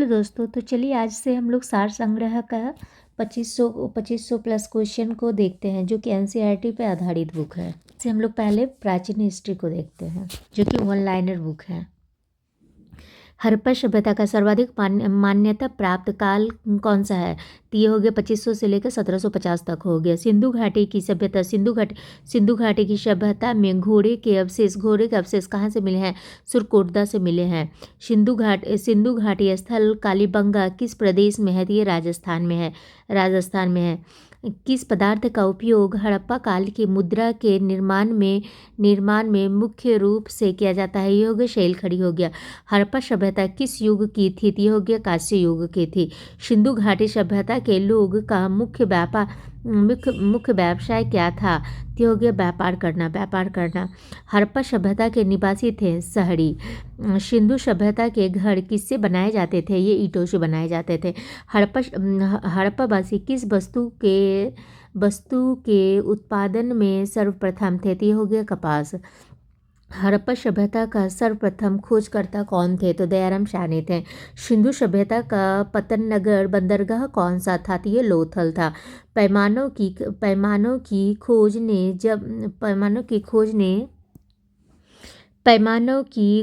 Hello दोस्तों, तो चलिए आज से हम लोग सार संग्रह का 2500 प्लस क्वेश्चन को देखते हैं, जो कि एनसीईआरटी पे आधारित बुक है। से हम लोग पहले प्राचीन हिस्ट्री को देखते हैं, जो कि वन लाइनर बुक है। हड़प्पा सभ्यता का सर्वाधिक मान्यता प्राप्त काल कौन सा है? तो ये हो गया 2500 से लेकर 1750 तक हो गया। सिंधु घाटी की सभ्यता, सिंधु घाटी की सभ्यता में घोड़े के अवशेष कहाँ से मिले हैं? सुरकोटदा से मिले हैं। सिंधु घाटी स्थल कालीबंगा किस प्रदेश में है? तो ये राजस्थान में है। किस पदार्थ का उपयोग हड़प्पा काल की मुद्रा के निर्माण में मुख्य रूप से किया जाता है? ये हो गया शैल खड़ी हो गया। हड़प्पा सभ्यता किस युग की थी? तो ये हो गया कांस्य युग की थी। सिंधु घाटी सभ्यता के लोग का मुख्य व्यवसाय क्या था? तो हो गया व्यापार करना। हड़प्पा सभ्यता के निवासी थे शहरी। सिंधु सभ्यता के घर किससे बनाए जाते थे? ये ईंटों से बनाए जाते थे। हड़प्पावासी किस वस्तु के उत्पादन में सर्वप्रथम थे? तो ये हो गया कपास। हड़प्पा सभ्यता का सर्वप्रथम खोजकर्ता कौन थे? तो दयाराम साहनी थे। सिंधु सभ्यता का पतन नगर बंदरगाह कौन सा था? तो ये लोथल था। पैमानों की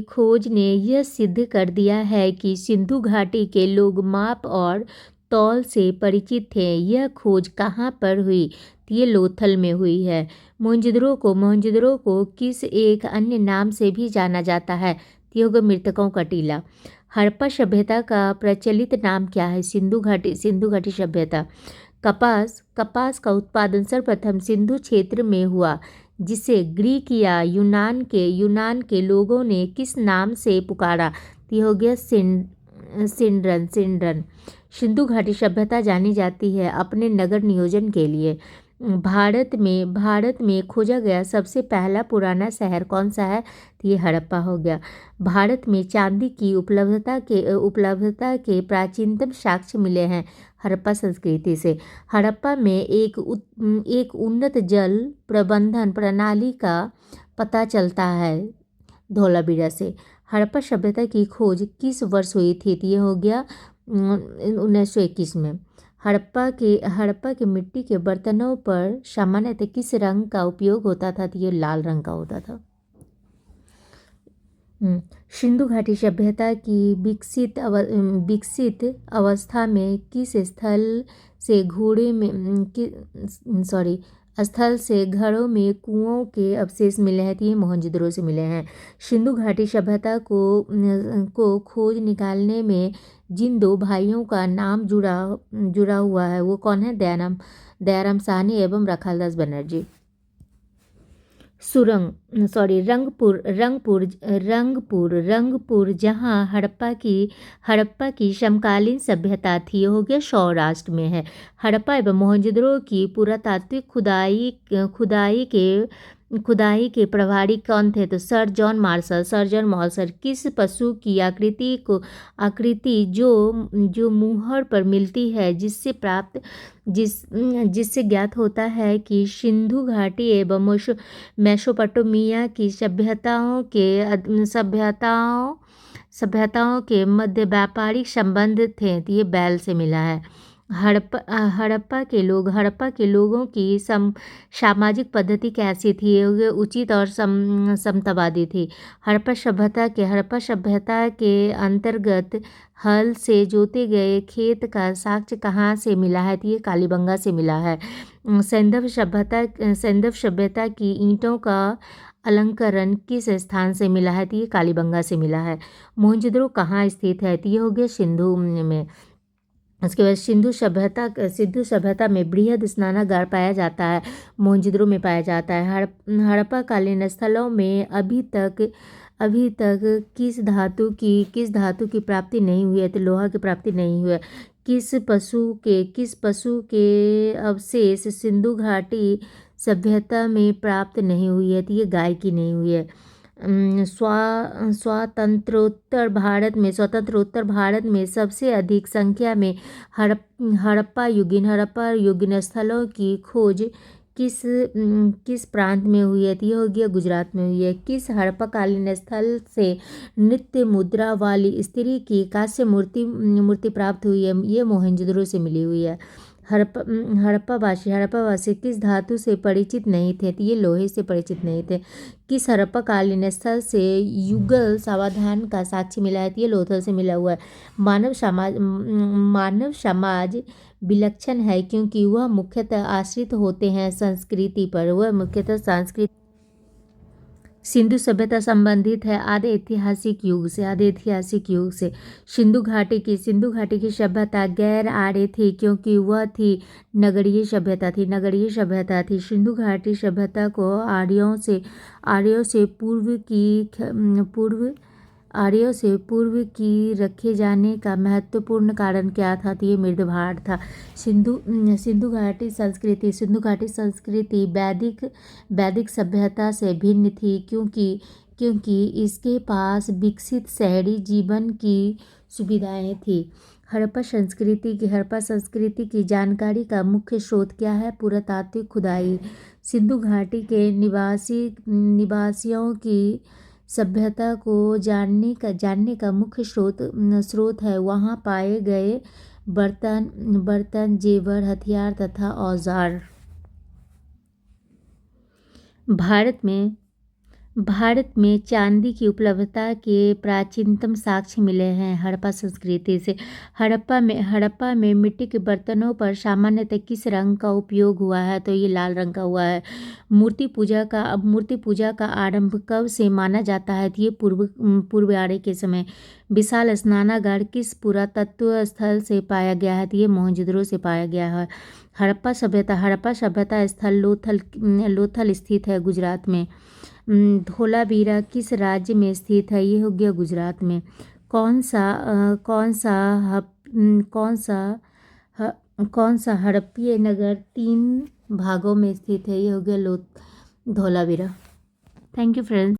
खोज ने यह सिद्ध कर दिया है कि सिंधु घाटी के लोग माप और तौल से परिचित थे। यह खोज कहाँ पर हुई? तो ये लोथल में हुई है। मोहनजोदड़ो को किस एक अन्य नाम से भी जाना जाता है? तो ये होगा मृतकों का टीला। हड़प्पा सभ्यता का प्रचलित नाम क्या है? सिंधु घाटी सभ्यता। कपास का उत्पादन सर्वप्रथम सिंधु क्षेत्र में हुआ, जिसे ग्रीक या यूनान के लोगों ने किस नाम से पुकारा? तो ये हो गया सिंड्रन। सिंधु घाटी सभ्यता जानी जाती है अपने नगर नियोजन के लिए। भारत में खोजा गया सबसे पहला पुराना शहर कौन सा है? तो ये हड़प्पा हो गया। भारत में चांदी की उपलब्धता के प्राचीनतम साक्ष्य मिले हैं हड़प्पा संस्कृति से। हड़प्पा में एक उन्नत जल प्रबंधन प्रणाली का पता चलता है धोलावीरा से। हड़प्पा सभ्यता की खोज किस वर्ष हुई थी? तो ये हो गया 1921 में। हड़प्पा के मिट्टी के बर्तनों पर सामान्यतः किस रंग का उपयोग होता था? तो ये लाल रंग का होता था। सिंधु घाटी सभ्यता की विकसित अवस्था में किस स्थल से घरों में कुओं के अवशेष मिले हैं? तो ये मोहनजोदड़ो से मिले हैं। सिंधु घाटी सभ्यता को खोज निकालने में जिन दो भाइयों का नाम जुड़ा हुआ है, वो कौन है? दयाराम साहनी एवं रखालदास बनर्जी। रंगपुर जहाँ हड़प्पा की समकालीन सभ्यता थी, हो गया सौराष्ट्र में है। हड़प्पा एवं मोहनजोदड़ो की पुरातात्विक खुदाई के प्रभारी कौन थे? तो सर जॉन मार्शल। किस पशु की आकृति जो मुहर पर मिलती है, जिससे ज्ञात होता है कि सिंधु घाटी एवं मेसोपोटामिया की सभ्यताओं के मध्य व्यापारिक संबंध थे? तो ये बैल से मिला है। हड़प्पा के लोगों की सामाजिक पद्धति कैसी थी? ये उचित और समतावादी थी। हड़प्पा सभ्यता के अंतर्गत हल से जोते गए खेत का साक्ष्य कहाँ से मिला है? तो ये कालीबंगा से मिला है। सैंधव सभ्यता की ईंटों का अलंकरण किस स्थान से मिला है? तो ये कालीबंगा से मिला है। मोहनजोदड़ो कहाँ स्थित है? तो ये हो गया सिंधु में। उसके बाद सिंधु सभ्यता में बृहद स्नानागार पाया जाता है, मोहनजोदड़ो में पाया जाता है। हड़प्पा कालीन स्थलों में अभी तक किस धातु की प्राप्ति नहीं हुई है? तो लोहा की प्राप्ति नहीं हुई है। किस पशु के अवशेष सिंधु घाटी सभ्यता में प्राप्त नहीं हुई है? तो ये गाय की नहीं हुई है। स्वतंत्रोत्तर भारत में सबसे अधिक संख्या में हड़प्पा युगीन स्थलों की खोज किस प्रांत में हुई है? तो ये हो गया गुजरात में हुई है। किस हड़प्पाकालीन स्थल से नृत्य मुद्रा वाली स्त्री की कांस्य मूर्ति प्राप्त हुई है? ये मोहनजोदड़ो से मिली हुई है। हड़प्पावासी किस धातु से परिचित नहीं थे? तो ये लोहे से परिचित नहीं थे। किस हड़प्पाकालीन स्थल से युगल समाधान का साक्ष्य मिला है? तो ये लोथल से मिला हुआ है। मानव समाज विलक्षण है क्योंकि वह मुख्यतः आश्रित होते हैं संस्कृति पर। वह मुख्यतः संस्कृति सिंधु सभ्यता संबंधित है आधे ऐतिहासिक युग से। सिंधु घाटी की सभ्यता गैर आर्य थी क्योंकि वह थी नगरीय सभ्यता थी। सिंधु घाटी सभ्यता को आर्यों से पूर्व की रखे जाने का महत्वपूर्ण कारण क्या था? तो ये मृदभार था। सिंधु घाटी संस्कृति वैदिक सभ्यता से भिन्न थी क्योंकि इसके पास विकसित शहरी जीवन की सुविधाएं थी। हड़प्पा संस्कृति की जानकारी का मुख्य स्रोत क्या है? पुरातात्विक खुदाई। सिंधु घाटी के निवासियों की सभ्यता को जानने का मुख्य स्रोत है वहाँ पाए गए बर्तन जेवर हथियार तथा औजार। भारत में चांदी की उपलब्धता के प्राचीनतम साक्ष्य मिले हैं हड़प्पा संस्कृति से। हड़प्पा में मिट्टी के बर्तनों पर सामान्यतः किस रंग का उपयोग हुआ है? तो ये लाल रंग का हुआ है। मूर्ति पूजा का आरंभ कब से माना जाता है? तो ये पूर्व आर्य के समय। विशाल स्नानागार किस पुरातत्व स्थल से पाया गया है? तो ये मोहनजोदड़ो से पाया गया है। हड़प्पा सभ्यता स्थल लोथल स्थित है गुजरात में। धोलावीरा किस राज्य में स्थित है? ये हो गया गुजरात में। कौन सा हड़प्पीय नगर 3 भागों में स्थित है? ये हो गया धोलावीरा। Thank you friends.